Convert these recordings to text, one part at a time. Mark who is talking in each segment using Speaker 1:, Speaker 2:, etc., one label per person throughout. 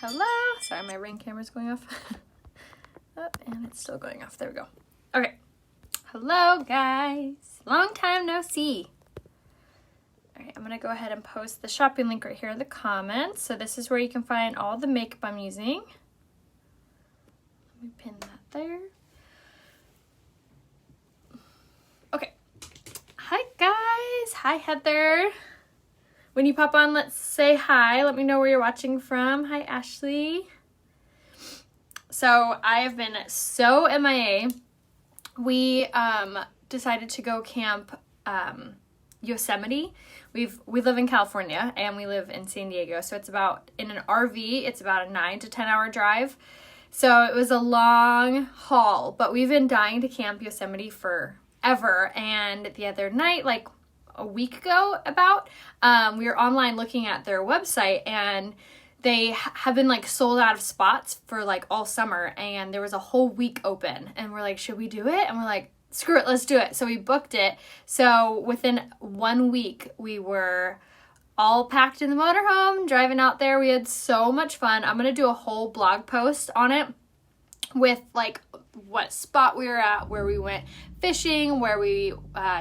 Speaker 1: Hello. Sorry, my ring camera's going off. Oh, and it's still going off. There we go. Okay. Hello, guys. Long time no see. All right, I'm going to go ahead and post the shopping link right here in the comments. So this is where you can find all the makeup I'm using. Let me pin that there. Okay. Hi, guys. Hi, Heather. When you pop on, let's say hi. Let me know where you're watching from. Hi, Ashley. So I have been so MIA. We decided to go camp Yosemite. We live in California and we live in San Diego. So it's about, in an RV, it's about a 9 to 10 hour drive. So it was a long haul, but we've been dying to camp Yosemite forever. And the other night, like a week ago we were online looking at their website, and they have been like sold out of spots for like all summer, and there was a whole week open, and we're like, should we do it? And we're like, screw it, let's do it. So we booked it. So within 1 week we were all packed in the motorhome driving out there. We had so much fun. I'm gonna do a whole blog post on it with like what spot we were at, where we went fishing, where we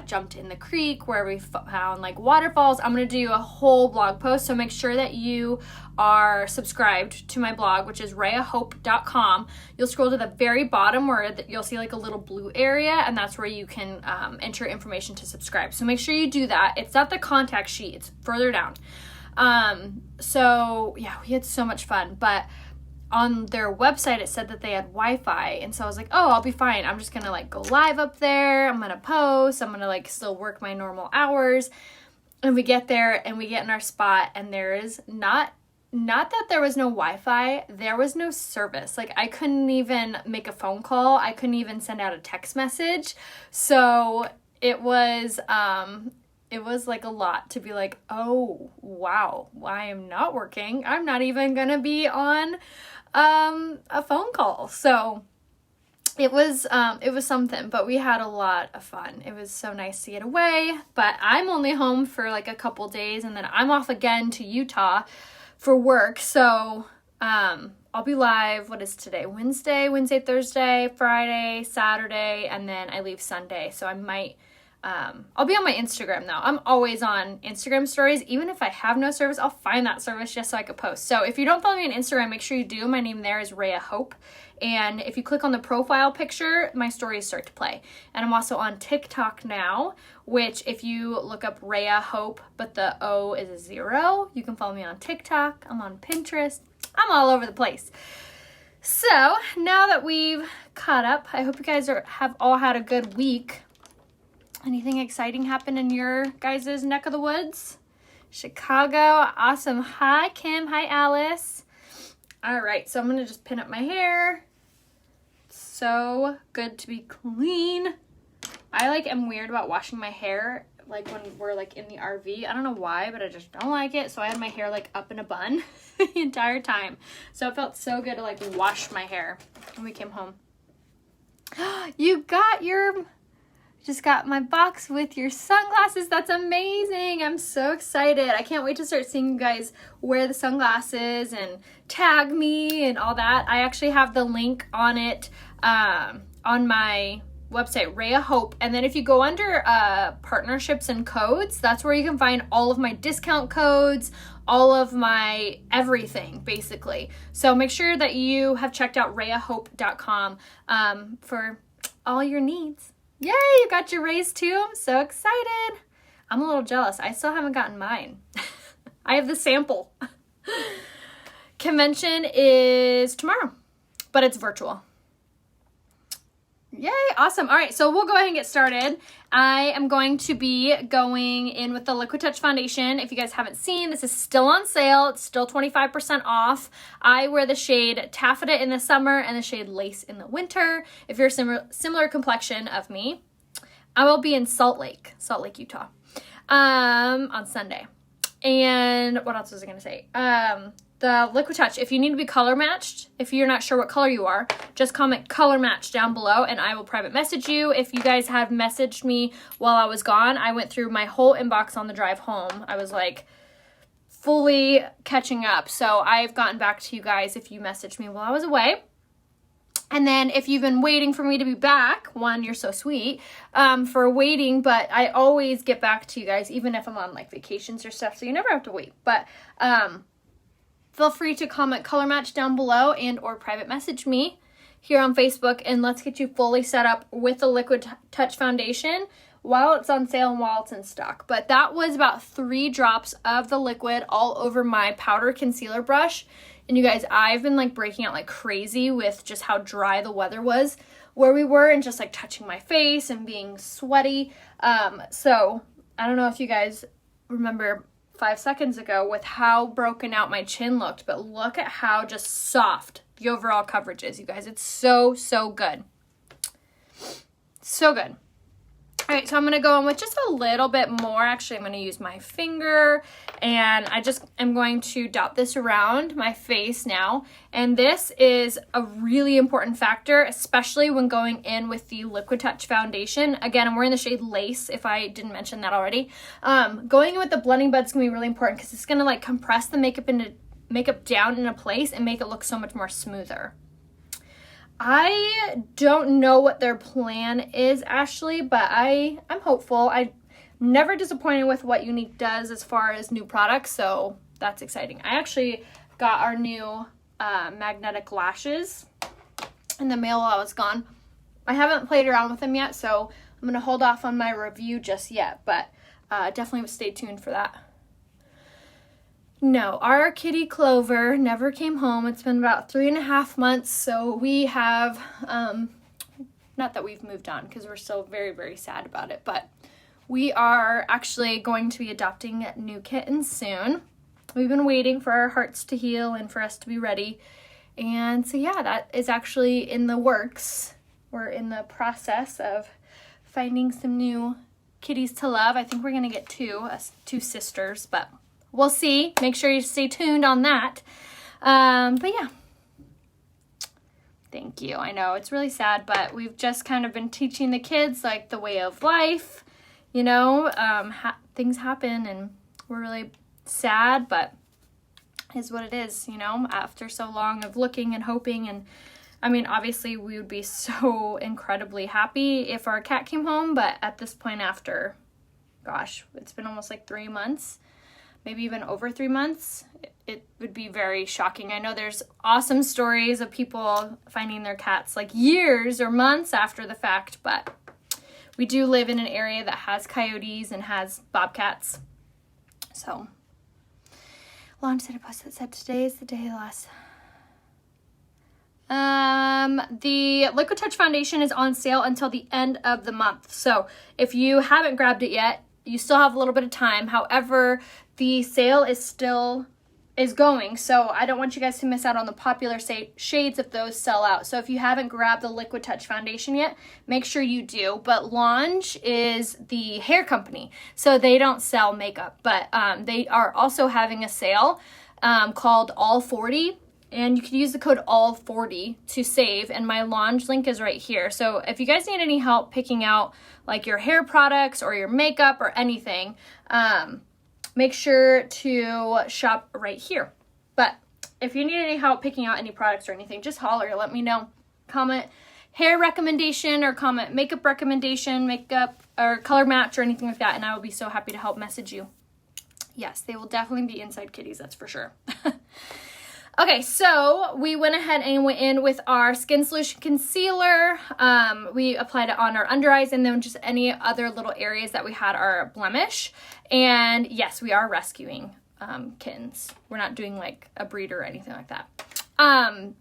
Speaker 1: jumped in the creek, where we found like waterfalls. I'm going to do a whole blog post, so make sure that you are subscribed to my blog, which is rayahope.com. You'll scroll to the very bottom where you'll see like a little blue area, and that's where you can enter information to subscribe. So make sure you do that. It's not the contact sheet, it's further down. So yeah, we had so much fun, but on their website, it said that they had Wi-Fi. And so I was like, oh, I'll be fine. I'm just going to like go live up there. I'm going to post. I'm going to like still work my normal hours. And we get there and we get in our spot, and there is not that there was no Wi-Fi, there was no service. Like I couldn't even make a phone call. I couldn't even send out a text message. So it was like a lot to be like, oh, wow, I am not working. I'm not even going to be on a phone call. So it was something, but we had a lot of fun. It was so nice to get away, but I'm only home for like a couple days, and then I'm off again to Utah for work. So, I'll be live. What is today? Wednesday, Thursday, Friday, Saturday, and then I leave Sunday. So I might, I'll be on my Instagram though. I'm always on Instagram stories. Even if I have no service, I'll find that service just so I could post. So if you don't follow me on Instagram, make sure you do. My name there is Rhea Hope. And if you click on the profile picture, my stories start to play. And I'm also on TikTok now, which if you look up Rhea Hope, but the O is a 0, you can follow me on TikTok. I'm on Pinterest. I'm all over the place. So now that we've caught up, I hope you guys have all had a good week. Anything exciting happen in your guys' neck of the woods? Chicago, awesome. Hi, Kim. Hi, Alice. All right, so I'm going to just pin up my hair. So good to be clean. I am weird about washing my hair, like when we're like in the RV. I don't know why, but I just don't like it. So I had my hair like up in a bun the entire time. So it felt so good to like wash my hair when we came home. Just got my box with your sunglasses. That's amazing. I'm so excited. I can't wait to start seeing you guys wear the sunglasses and tag me and all that. I actually have the link on it on my website, Rhea Hope. And then if you go under partnerships and codes, that's where you can find all of my discount codes, all of my everything, basically. So make sure that you have checked out rayahope.com for all your needs. Yay, you got your raise too. I'm so excited. I'm a little jealous. I still haven't gotten mine. I have the sample. Convention is tomorrow, but it's virtual. Yay, awesome. All right, so we'll go ahead and get started. I am going to be going in with the Liquid Touch Foundation. If you guys haven't seen, this is still on sale. It's still 25% off. I wear the shade Taffeta in the summer and the shade Lace in the winter. If you're a similar complexion of me, I will be in Salt Lake, Utah, on Sunday. And what else was I going to say? The Liquid Touch, if you need to be color matched, if you're not sure what color you are, just comment color match down below and I will private message you. If you guys have messaged me while I was gone, I went through my whole inbox on the drive home. I was like fully catching up. So I've gotten back to you guys if you messaged me while I was away. And then if you've been waiting for me to be back, one, you're so sweet for waiting, but I always get back to you guys, even if I'm on like vacations or stuff, so you never have to wait. But feel free to comment color match down below and or private message me here on Facebook, and let's get you fully set up with the Liquid Touch Foundation while it's on sale and while it's in stock. But that was about 3 drops of the liquid all over my powder concealer brush. And you guys, I've been like breaking out like crazy with just how dry the weather was where we were, and just like touching my face and being sweaty. So I don't know if you guys remember 5 seconds ago with how broken out my chin looked, but look at how just soft the overall coverage is, you guys. It's so good. So good. All right, so I'm going to go in with just a little bit more. Actually, I'm going to use my finger, and I just am going to dot this around my face now. And this is a really important factor, especially when going in with the Liquid Touch Foundation. Again, I'm wearing the shade Lace, if I didn't mention that already. Going in with the blending bud is going to be really important because it's going to like compress the makeup down in a place and make it look so much more smoother. I don't know what their plan is, Ashley, but I'm hopeful. I'm never disappointed with what Younique does as far as new products, so that's exciting. I actually got our new magnetic lashes in the mail while I was gone. I haven't played around with them yet, so I'm going to hold off on my review just yet, but definitely stay tuned for that. No, our kitty Clover never came home. It's been about 3.5 months, so we have, not that we've moved on because we're still very sad about it, but we are actually going to be adopting new kittens soon. We've been waiting for our hearts to heal and for us to be ready, and so yeah, that is actually in the works. We're in the process of finding some new kitties to love. I think we're going to get two sisters, but we'll see. Make sure you stay tuned on that. But yeah. Thank you. I know it's really sad, but we've just kind of been teaching the kids like the way of life. You know, things happen and we're really sad, but it is what it is, you know, after so long of looking and hoping. And I mean, obviously we would be so incredibly happy if our cat came home, but at this point after, gosh, it's been almost like 3 months. Maybe even over 3 months, it would be very shocking. I know there's awesome stories of people finding their cats like years or months after the fact, but we do live in an area that has coyotes and has bobcats. So, launch said a post that said today is the day last. The Liquid Touch Foundation is on sale until the end of the month. So if you haven't grabbed it yet, you still have a little bit of time. However, the sale is going, so I don't want you guys to miss out on the popular shades if those sell out. So if you haven't grabbed the Liquid Touch Foundation yet, make sure you do. But Lange is the hair company, so they don't sell makeup, but they are also having a sale called All 40. And you can use the code ALL40 to save, and my Lange link is right here. So if you guys need any help picking out like your hair products or your makeup or anything, make sure to shop right here. But if you need any help picking out any products or anything, just holler, let me know. Comment hair recommendation or comment makeup recommendation, makeup or color match or anything like that, and I will be so happy to help message you. Yes, they will definitely be inside kitties, that's for sure. Okay, so we went ahead and went in with our Skin Solution Concealer. We applied it on our under eyes and then just any other little areas that we had our blemish. And yes, we are rescuing kittens. We're not doing like a breed or anything like that.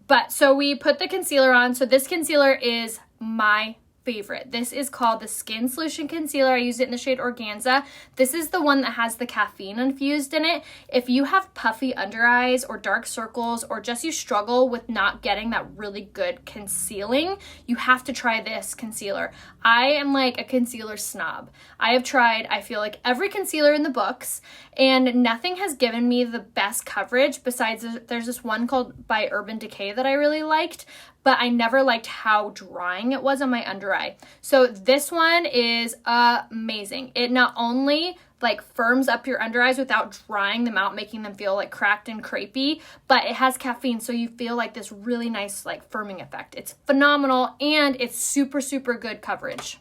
Speaker 1: But so we put the concealer on. So this concealer is my favorite. This is called the Skin Solution Concealer. I use it in the shade Organza. This is the one that has the caffeine infused in it. If you have puffy under eyes or dark circles, or just you struggle with not getting that really good concealing, you have to try this concealer. I am like a concealer snob. I have tried, I feel like, every concealer in the books, and nothing has given me the best coverage besides there's this one called by Urban Decay that I really liked, but I never liked how drying it was on my under eye. So this one is amazing. It not only, like firms up your under eyes without drying them out, making them feel like cracked and crepey, but it has caffeine, so you feel like this really nice like firming effect. It's phenomenal, and it's super, super good coverage.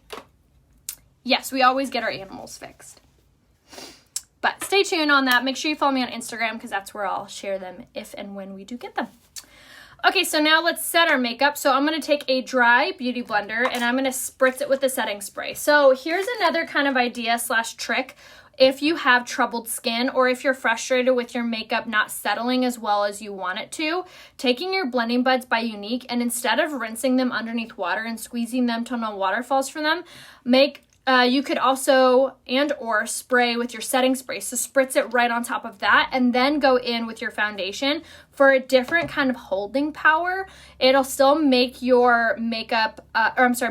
Speaker 1: Yes, we always get our animals fixed. But stay tuned on that. Make sure you follow me on Instagram because that's where I'll share them if and when we do get them. Okay, so now let's set our makeup. So I'm going to take a dry beauty blender and I'm going to spritz it with the setting spray. So here's another kind of idea / trick. If you have troubled skin or if you're frustrated with your makeup not settling as well as you want it to, taking your Blending Buds by Younique and instead of rinsing them underneath water and squeezing them till no water falls from them, you could also or spray with your setting spray. So spritz it right on top of that and then go in with your foundation for a different kind of holding power. It'll still make your makeup,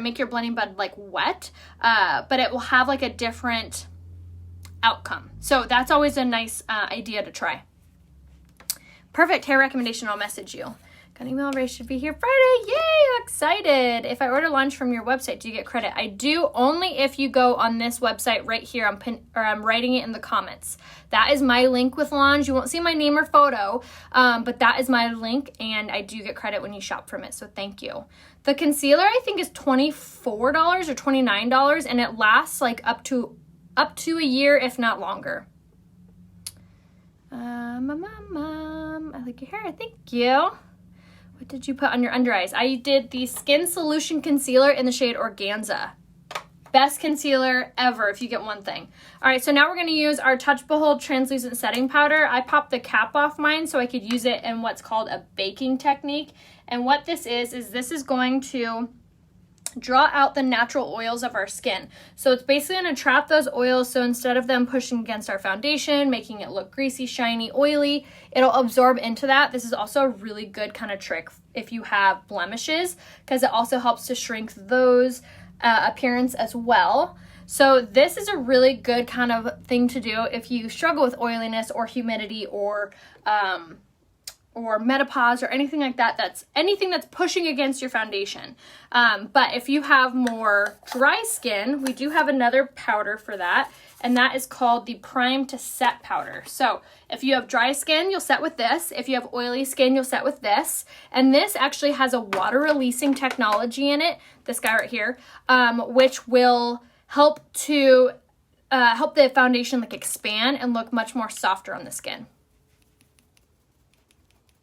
Speaker 1: make your Blending Bud like wet, but it will have like a different outcome. So that's always a nice idea to try. Perfect hair recommendation, I'll message you. Got an email, Ray should be here Friday. Yay, I'm excited. If I order lunch from your website, do you get credit? I do, only if you go on this website right here. I'm writing it in the comments. That is my link with Lange. You won't see my name or photo, but that is my link, and I do get credit when you shop from it, so thank you. The concealer, I think, is $24 or $29, and it lasts like up to a year, if not longer. Mom, I like your hair. Thank you. What did you put on your under eyes? I did the Skin Solution Concealer in the shade Organza. Best concealer ever if you get one thing. All right, so now we're going to use our Touch Behold Translucent Setting Powder. I popped the cap off mine so I could use it in what's called a baking technique. And what this is this is going to draw out the natural oils of our skin. So it's basically going to trap those oils, so instead of them pushing against our foundation, making it look greasy, shiny, oily, it'll absorb into that. This is also a really good kind of trick if you have blemishes, because it also helps to shrink those appearance as well. So this is a really good kind of thing to do if you struggle with oiliness or humidity or menopause or anything like that, that's anything that's pushing against your foundation. But if you have more dry skin, we do have another powder for that, and that is called the Prime to Set powder. So if you have dry skin, you'll set with this. If you have oily skin, you'll set with this. And this actually has a water releasing technology in it, this guy right here, which will help the foundation like expand and look much more softer on the skin.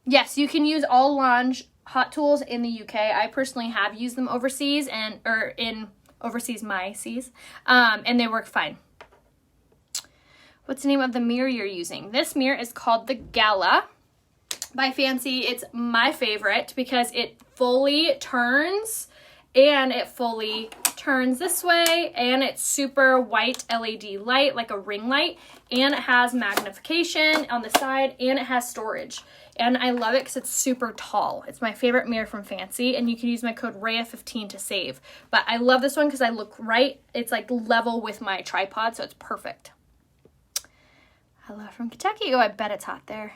Speaker 1: Yes, you can use all Lange Hot Tools in the UK. I personally have used them overseas and they work fine. What's the name of the mirror you're using? This mirror is called the Gala by Fancy. It's my favorite because it fully turns and it fully turns this way, and it's super white LED light, like a ring light, and it has magnification on the side, and it has storage. And I love it because it's super tall. It's my favorite mirror from Fancy, and you can use my code RAYA15 to save. But I love this one because I look right, it's like level with my tripod, so it's perfect. Hello from Kentucky. Oh, I bet it's hot there.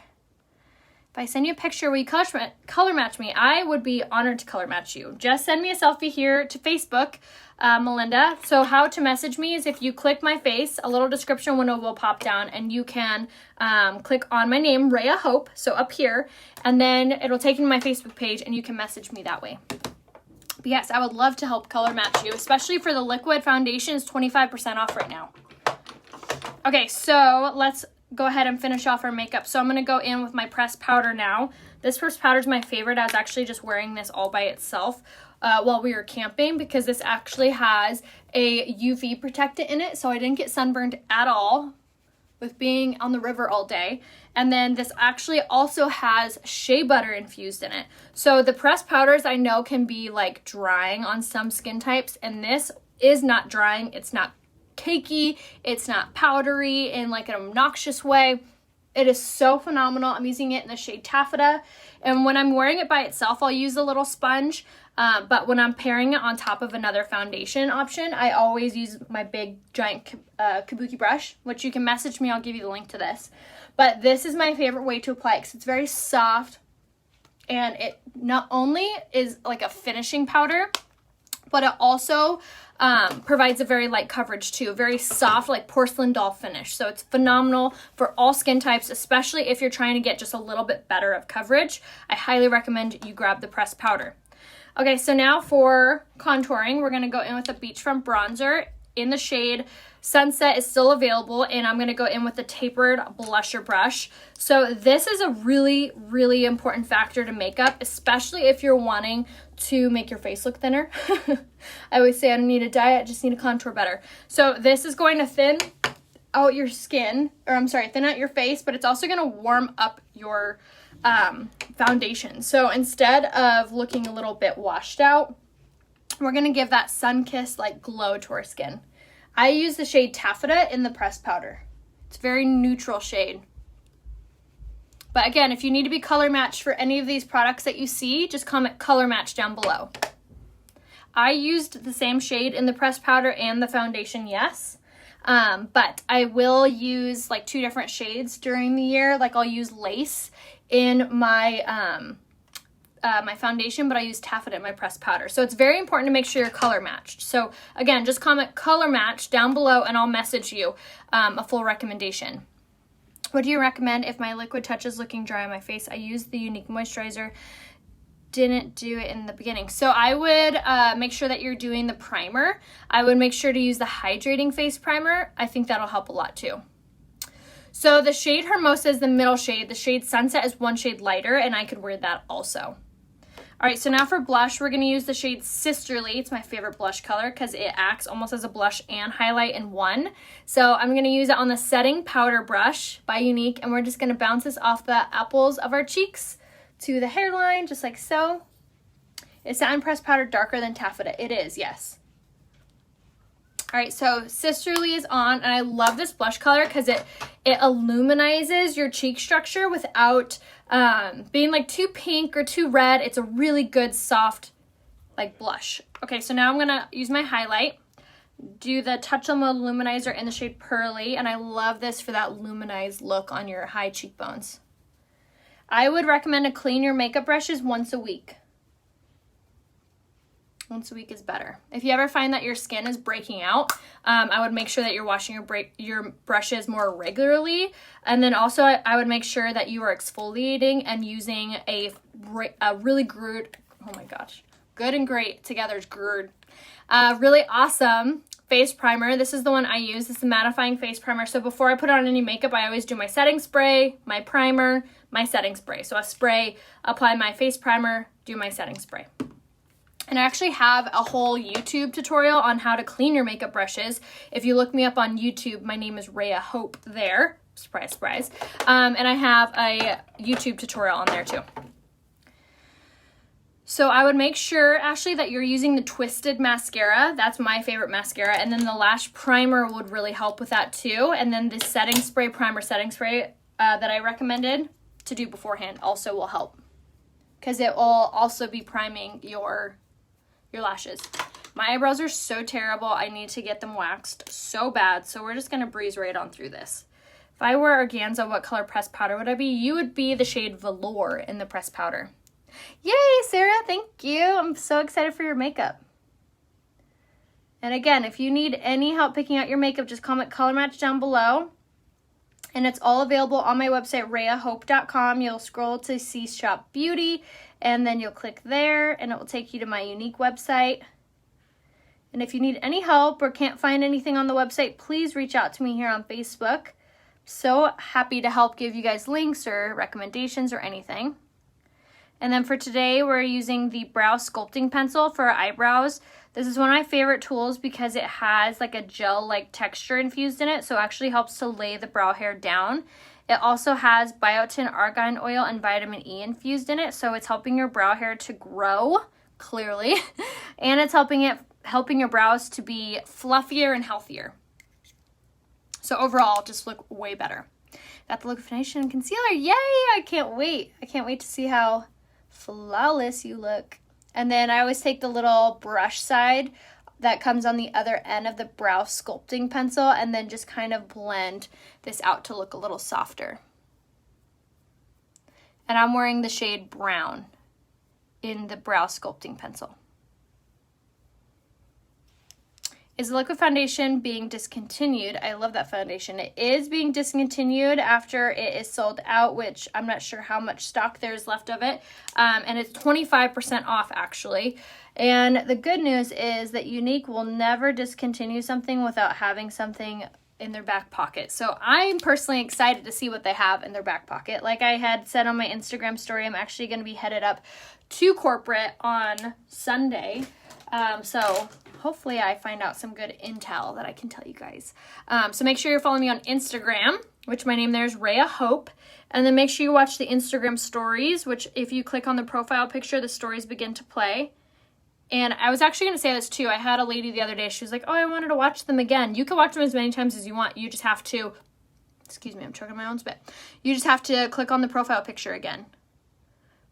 Speaker 1: If I send you a picture, will you color match me? I would be honored to color match you. Just send me a selfie here to Facebook, Melinda. So how to message me is if you click my face, a little description window will pop down, and you can click on my name, Rhea Hope, so up here, and then it'll take you to my Facebook page, and you can message me that way. But yes, I would love to help color match you, especially for the liquid foundation. It's 25% off right now. Okay, so let's go ahead and finish off our makeup. So I'm going to go in with my pressed powder now. This pressed powder is my favorite. I was actually just wearing this all by itself while we were camping because this actually has a UV protectant in it, so I didn't get sunburned at all with being on the river all day. And then this actually also has shea butter infused in it. So the pressed powders I know can be like drying on some skin types, and this is not drying. It's not cakey, it's not powdery in like an obnoxious way. It is so phenomenal. I'm using it in the shade Taffeta, and when I'm wearing it by itself, I'll use a little sponge, but when I'm pairing it on top of another foundation option, I always use my big giant kabuki brush, which you can message me, I'll give you the link to this. But this is my favorite way to apply it because it's very soft, and it not only is like a finishing powder, but it also provides a very light coverage too, very soft, like porcelain doll finish. So it's phenomenal for all skin types, especially if you're trying to get just a little bit better of coverage. I highly recommend you grab the pressed powder. Okay, so now for contouring, we're going to go in with a beachfront bronzer in the shade Sunset. Is still available, and I'm going to go in with the tapered blusher brush. So this is a really, really important factor to makeup, especially if you're wanting to make your face look thinner. I always say I don't need a diet, I just need to contour better. So this is going to thin out your skin, or I'm sorry, thin out your face, but it's also going to warm up your foundation. So instead of looking a little bit washed out, we're going to give that sun-kissed like glow to our skin. I use the shade Taffeta in the pressed powder. It's a very neutral shade. But again, if you need to be color matched for any of these products that you see, just comment color match down below. I used the same shade in the pressed powder and the foundation, yes. But I will use like 2 different shades during the year. Like I'll use Lace in my my foundation, but I use Taffeta in my pressed powder. So it's very important to make sure you're color matched. So again, just comment color match down below and I'll message you a full recommendation. What do you recommend if my liquid touch is looking dry on my face? I use the Younique moisturizer. Didn't do it in the beginning. So I would make sure that you're doing the primer. I would make sure to use the hydrating face primer. I think that'll help a lot too. So the shade Hermosa is the middle shade. The shade Sunset is 1 shade lighter, and I could wear that also. All right, so now for blush, we're gonna use the shade Sisterly. It's my favorite blush color because it acts almost as a blush and highlight in one. So I'm gonna use it on the setting powder brush by Younique, and we're just gonna bounce this off the apples of our cheeks to the hairline, just like so. Is satin pressed powder darker than taffeta? It is, yes. All right, so Sisterly is on, and I love this blush color because it illuminizes your cheek structure without being like too pink or too red. It's a really good soft like blush. Okay, so now I'm gonna use my highlight, do the Touch on the Luminizer in the shade Pearly, and I love this for that luminized look on your high cheekbones. I would recommend to clean your makeup brushes once a week. Once a week is better. If you ever find that your skin is breaking out, I would make sure that you're washing your brushes more regularly. And then also I would make sure that you are exfoliating and using a really good, oh my gosh, good and great together is good. Really awesome face primer. This is the one I use. This is the mattifying face primer. So before I put on any makeup, I always do my setting spray, my primer, my setting spray. So I spray, apply my face primer, do my setting spray. And I actually have a whole YouTube tutorial on how to clean your makeup brushes. If you look me up on YouTube, my name is Rhea Hope there. Surprise, surprise. And I have a YouTube tutorial on there too. So I would make sure, Ashley, that you're using the Twisted mascara. That's my favorite mascara. And then the lash primer would really help with that too. And then the setting spray, primer setting spray that I recommended to do beforehand also will help. Because it will also be priming your lashes. My eyebrows are so terrible. I need to get them waxed so bad. So we're just going to breeze right on through this. If I were organza, what color pressed powder would I be? You would be the shade Velour in the pressed powder. Yay, Sarah. Thank you. I'm so excited for your makeup. And again, if you need any help picking out your makeup, just comment color match down below. And it's all available on my website, rheahope.com. You'll scroll to see Shop Beauty, and then you'll click there, and it will take you to my Younique website. And if you need any help or can't find anything on the website, please reach out to me here on Facebook. So happy to help give you guys links or recommendations or anything. And then for today, we're using the Brow Sculpting Pencil for our eyebrows. This is one of my favorite tools because it has like a gel-like texture infused in it, so it actually helps to lay the brow hair down. It also has biotin, argan oil, and vitamin E infused in it, so it's helping your brow hair to grow, clearly, and it's helping your brows to be fluffier and healthier. So overall, just look way better. Got the look of foundation and concealer. Yay! I can't wait. I can't wait to see how flawless you look. And then I always take the little brush side that comes on the other end of the brow sculpting pencil and then just kind of blend this out to look a little softer. And I'm wearing the shade Brown in the brow sculpting pencil. Is the liquid foundation being discontinued? I love that foundation. It is being discontinued after it is sold out, which I'm not sure how much stock there's left of it. And it's 25% off, actually. And the good news is that Younique will never discontinue something without having something in their back pocket. So I'm personally excited to see what they have in their back pocket. Like I had said on my Instagram story, I'm actually going to be headed up to corporate on Sunday. So hopefully I find out some good intel that I can tell you guys. So make sure you're following me on Instagram, which my name there is Rhea Hope. And then make sure you watch the Instagram stories, which if you click on the profile picture, the stories begin to play. And I was actually going to say this too. I had a lady the other day. She was like, oh, I wanted to watch them again. You can watch them as many times as you want. You just have to, excuse me, I'm choking my own spit. You just have to click on the profile picture again.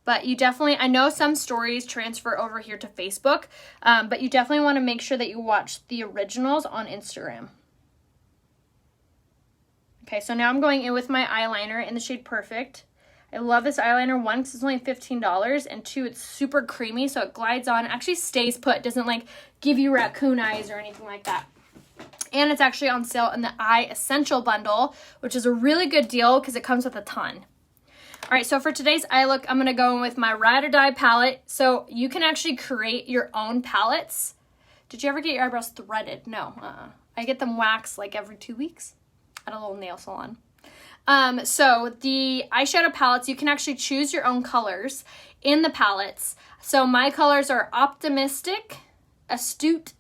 Speaker 1: But you definitely, I know some stories transfer over here to Facebook, but you definitely want to make sure that you watch the originals on Instagram. Okay, so now I'm going in with my eyeliner in the shade Perfect. I love this eyeliner, one, because it's only $15, and two, it's super creamy, so it glides on, actually stays put, it doesn't like give you raccoon eyes or anything like that. And it's actually on sale in the Eye Essential Bundle, which is a really good deal because it comes with a ton. All right, so for today's eye look, I'm going to go in with my Ride or Die palette. So you can actually create your own palettes. Did you ever get your eyebrows threaded? No. I get them waxed like every 2 weeks at a little nail salon. So the eyeshadow palettes, you can actually choose your own colors in the palettes. So my colors are Optimistic, Astute,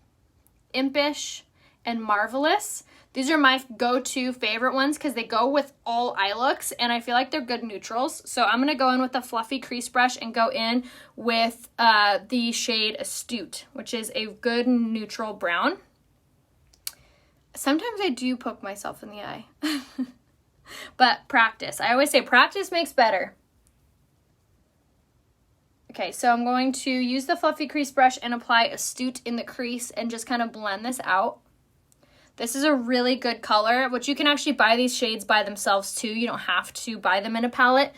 Speaker 1: Impish, and Marvelous. These are my go-to favorite ones because they go with all eye looks, and I feel like they're good neutrals. So I'm going to go in with a fluffy crease brush and go in with the shade Astute, which is a good neutral brown. Sometimes I do poke myself in the eye. But practice. I always say practice makes better. Okay, so I'm going to use the fluffy crease brush and apply Astute in the crease and just kind of blend this out. This is a really good color, which you can actually buy these shades by themselves too. You don't have to buy them in a palette.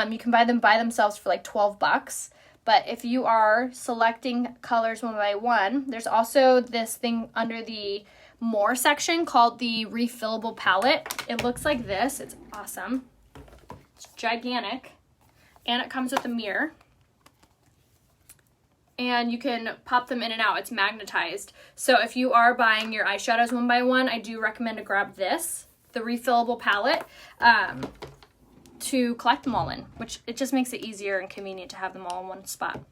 Speaker 1: You can buy them by themselves for like $12. But if you are selecting colors one by one, there's also this thing under the More section called the refillable palette. It looks like this. It's awesome. It's gigantic. And it comes with a mirror. And you can pop them in and out. It's magnetized. So if you are buying your eyeshadows one by one, I do recommend to grab this, the refillable palette, to collect them all in, which it just makes it easier and convenient to have them all in one spot.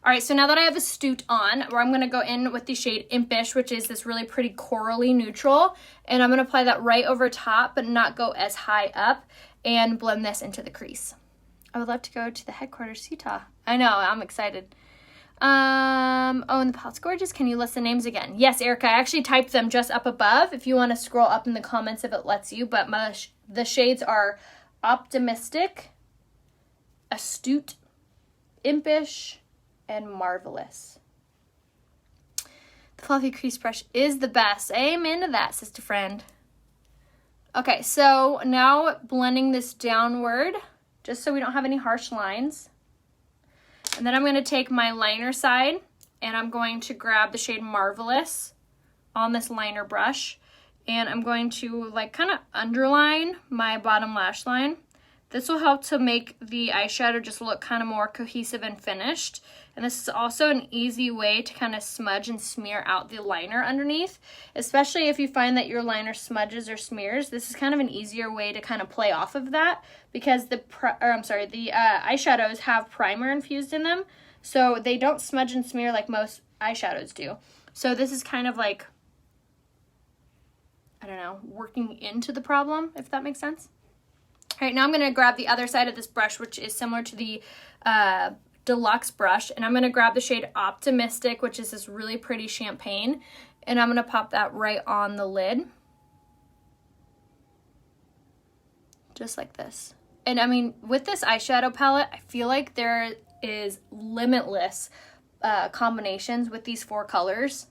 Speaker 1: All right, so now that I have Astute on, where I'm going to go in with the shade Impish, which is this really pretty corally neutral, and I'm going to apply that right over top, but not go as high up, and blend this into the crease. I would love to go to the headquarters, Utah. I know, I'm excited. Oh, and the palette's gorgeous. Can you list the names again? Yes, Erica, I actually typed them just up above if you want to scroll up in the comments if it lets you, but the shades are Optimistic, Astute, Impish, and Marvelous. The fluffy crease brush is the best. Amen to that, sister friend. Okay, so now blending this downward, just so we don't have any harsh lines. And then I'm going to take my liner side, and I'm going to grab the shade Marvelous on this liner brush, and I'm going to like kind of underline my bottom lash line. This will help to make the eyeshadow just look kind of more cohesive and finished. And this is also an easy way to kind of smudge and smear out the liner underneath, especially if you find that your liner smudges or smears. This is kind of an easier way to kind of play off of that because the eyeshadows have primer infused in them, so they don't smudge and smear like most eyeshadows do. So this is kind of like, I don't know, working into the problem, if that makes sense. All right, now I'm going to grab the other side of this brush, which is similar to the Deluxe brush, and I'm going to grab the shade Optimistic, which is this really pretty champagne, and I'm going to pop that right on the lid. Just like this. And I mean, with this eyeshadow palette, I feel like there is limitless combinations with these 4 colors.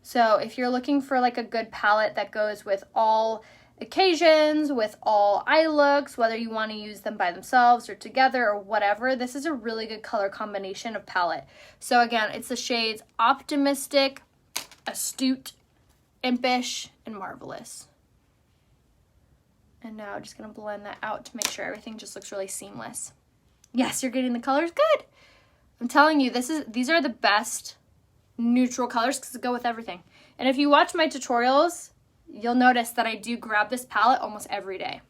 Speaker 1: So if you're looking for like a good palette that goes with all occasions, with all eye looks, whether you want to use them by themselves or together or whatever, this is a really good color combination of palette. So again, it's the shades Optimistic, astute, impish, and marvelous. And now I'm just going to blend that out to make sure everything just looks really seamless. Yes, you're getting the colors good. I'm telling you, these are the best neutral colors because they go with everything. And if you watch my tutorials, you'll notice that I do grab this palette almost every day.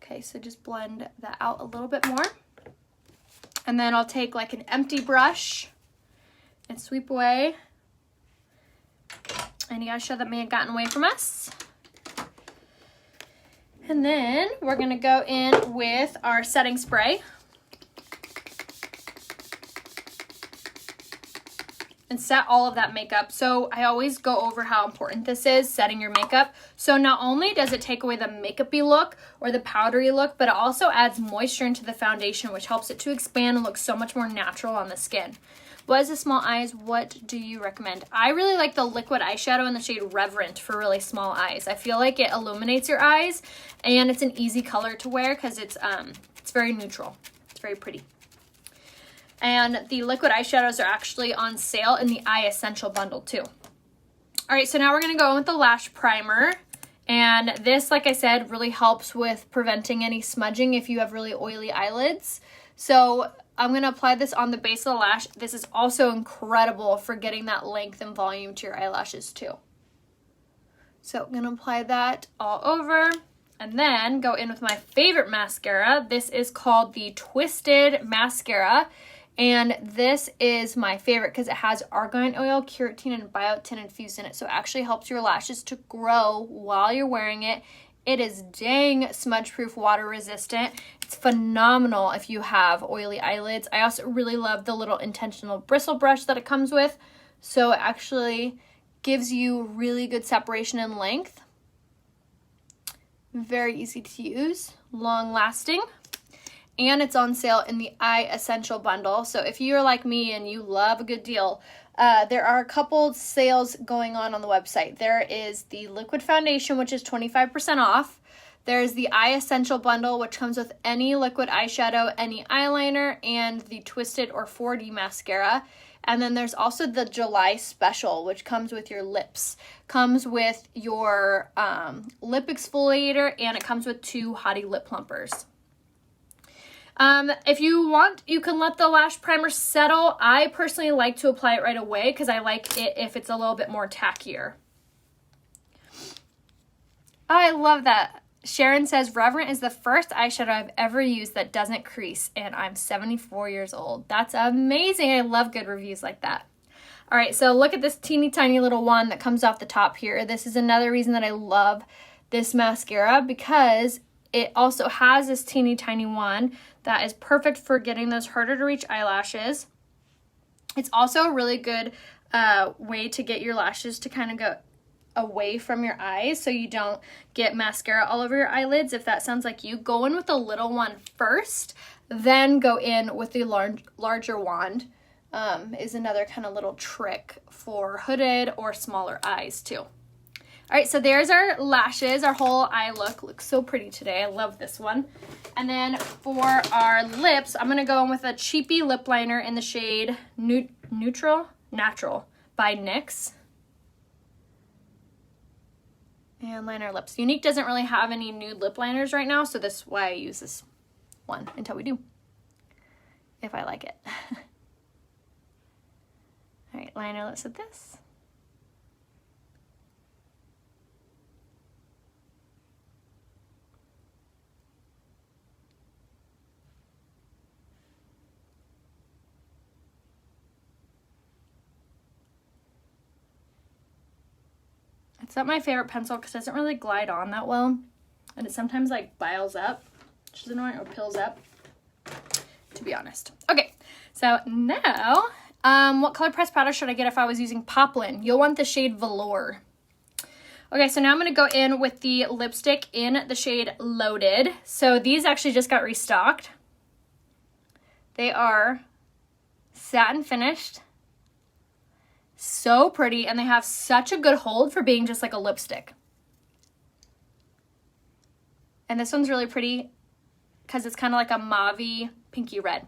Speaker 1: Okay, so just blend that out a little bit more. And then I'll take like an empty brush and sweep away any eyeshadow that may have gotten away from us. And then we're gonna go in with our setting spray and set all of that makeup. So I always go over how important this is, setting your makeup. So not only does it take away the makeup-y look or the powdery look, but it also adds moisture into the foundation, which helps it to expand and look so much more natural on the skin. What is the small eyes? What do you recommend? I really like the liquid eyeshadow in the shade Reverent for really small eyes. I feel like it illuminates your eyes, and it's an easy color to wear because it's very neutral. It's very pretty. And the liquid eyeshadows are actually on sale in the Eye Essential bundle too. All right, so now we're gonna go in with the lash primer. And this, like I said, really helps with preventing any smudging if you have really oily eyelids. So I'm gonna apply this on the base of the lash. This is also incredible for getting that length and volume to your eyelashes too. So I'm gonna apply that all over and then go in with my favorite mascara. This is called the Twisted Mascara. And this is my favorite because it has argan oil, keratin, and biotin infused in it. So it actually helps your lashes to grow while you're wearing it. It is dang smudge-proof, water-resistant. It's phenomenal if you have oily eyelids. I also really love the little intentional bristle brush that it comes with. So it actually gives you really good separation and length. Very easy to use, long-lasting. And it's on sale in the Eye Essential bundle. So if you're like me and you love a good deal, there are a couple sales going on the website. There is the liquid foundation, which is 25% off. There's the Eye Essential bundle, which comes with any liquid eyeshadow, any eyeliner, and the Twisted or 4D mascara. And then there's also the July special, which comes with your lips. Comes with your lip exfoliator, and it comes with 2 Hottie lip plumpers. If you want, you can let the lash primer settle. I personally like to apply it right away because I like it if it's a little bit more tackier. Oh, I love that. Sharon says, Reverent is the first eyeshadow I've ever used that doesn't crease, and I'm 74 years old. That's amazing. I love good reviews like that. All right, so look at this teeny tiny little wand that comes off the top here. This is another reason that I love this mascara because it also has this teeny tiny wand that is perfect for getting those harder to reach eyelashes. It's also a really good way to get your lashes to kind of go away from your eyes so you don't get mascara all over your eyelids. If that sounds like you, go in with the little one first, then go in with the larger wand. Is another kind of little trick for hooded or smaller eyes too. All right, so there's our lashes. Our whole eye looks so pretty today. I love this one. And then for our lips, I'm going to go in with a cheapy lip liner in the shade Natural by NYX. And line our lips. Younique doesn't really have any nude lip liners right now, so that's why I use this one until we do, if I like it. All right, line our lips with this. It's not my favorite pencil because it doesn't really glide on that well. And it sometimes like biles up, which is annoying, or pills up, to be honest. Okay, so now, what color pressed powder should I get if I was using Poplin? You'll want the shade Velour. Okay, so now I'm going to go in with the lipstick in the shade Loaded. So these actually just got restocked. They are satin finished. So pretty, and they have such a good hold for being just like a lipstick. And this one's really pretty because it's kind of like a mauve-y pinky red.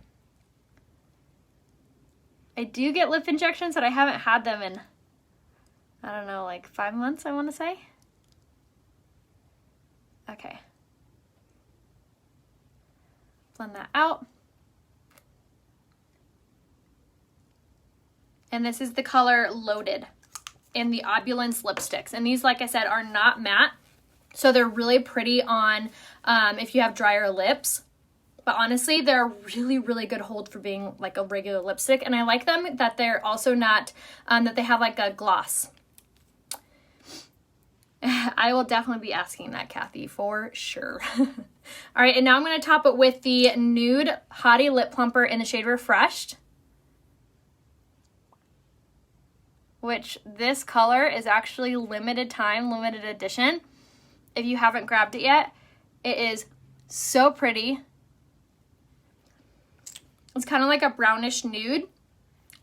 Speaker 1: I do get lip injections, but I haven't had them in, I don't know, like 5 months, I want to say. Okay. Blend that out. And this is the color Loaded in the Opulence lipsticks. And these, like I said, are not matte. So they're really pretty on if you have drier lips. But honestly, they're a really, really good hold for being like a regular lipstick. And I like them that they're also not, that they have like a gloss. I will definitely be asking that, Kathy, for sure. All right, and now I'm going to top it with the Nude Hottie Lip Plumper in the shade Refreshed. Which this color is actually limited time, limited edition. If you haven't grabbed it yet, it is so pretty. It's kind of like a brownish nude,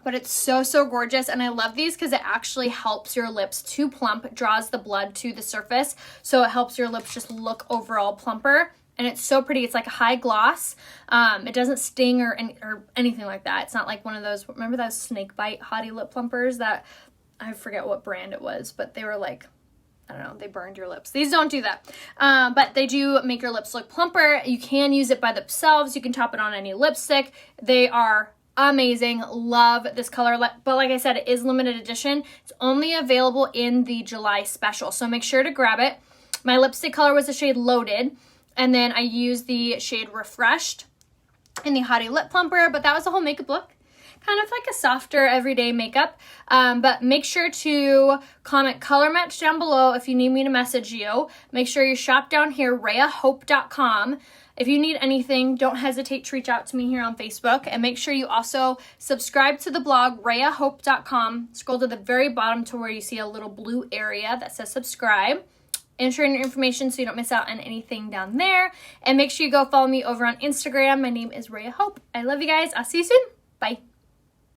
Speaker 1: but it's so, so gorgeous. And I love these because it actually helps your lips to plump, draws the blood to the surface. So it helps your lips just look overall plumper. And it's so pretty. It's like a high gloss. It doesn't sting or anything like that. It's not like one of those, remember those snake bite Hottie lip plumpers that, I forget what brand it was, but they were like, I don't know, they burned your lips. These don't do that. But they do make your lips look plumper. You can use it by themselves. You can top it on any lipstick. They are amazing. Love this color. But like I said, it is limited edition. It's only available in the July special. So make sure to grab it. My lipstick color was the shade Loaded. And then I used the shade Refreshed in the Hottie Lip Plumper. But that was the whole makeup look. Kind of like a softer everyday makeup, but make sure to comment color match down below if you need me to message you. Make sure you shop down here, RheaHope.com. If you need anything, don't hesitate to reach out to me here on Facebook, and make sure you also subscribe to the blog, RheaHope.com. Scroll to the very bottom to where you see a little blue area that says subscribe. Enter in your information so you don't miss out on anything down there, and make sure you go follow me over on Instagram. My name is Rhea Hope. I love you guys. I'll see you soon. Bye.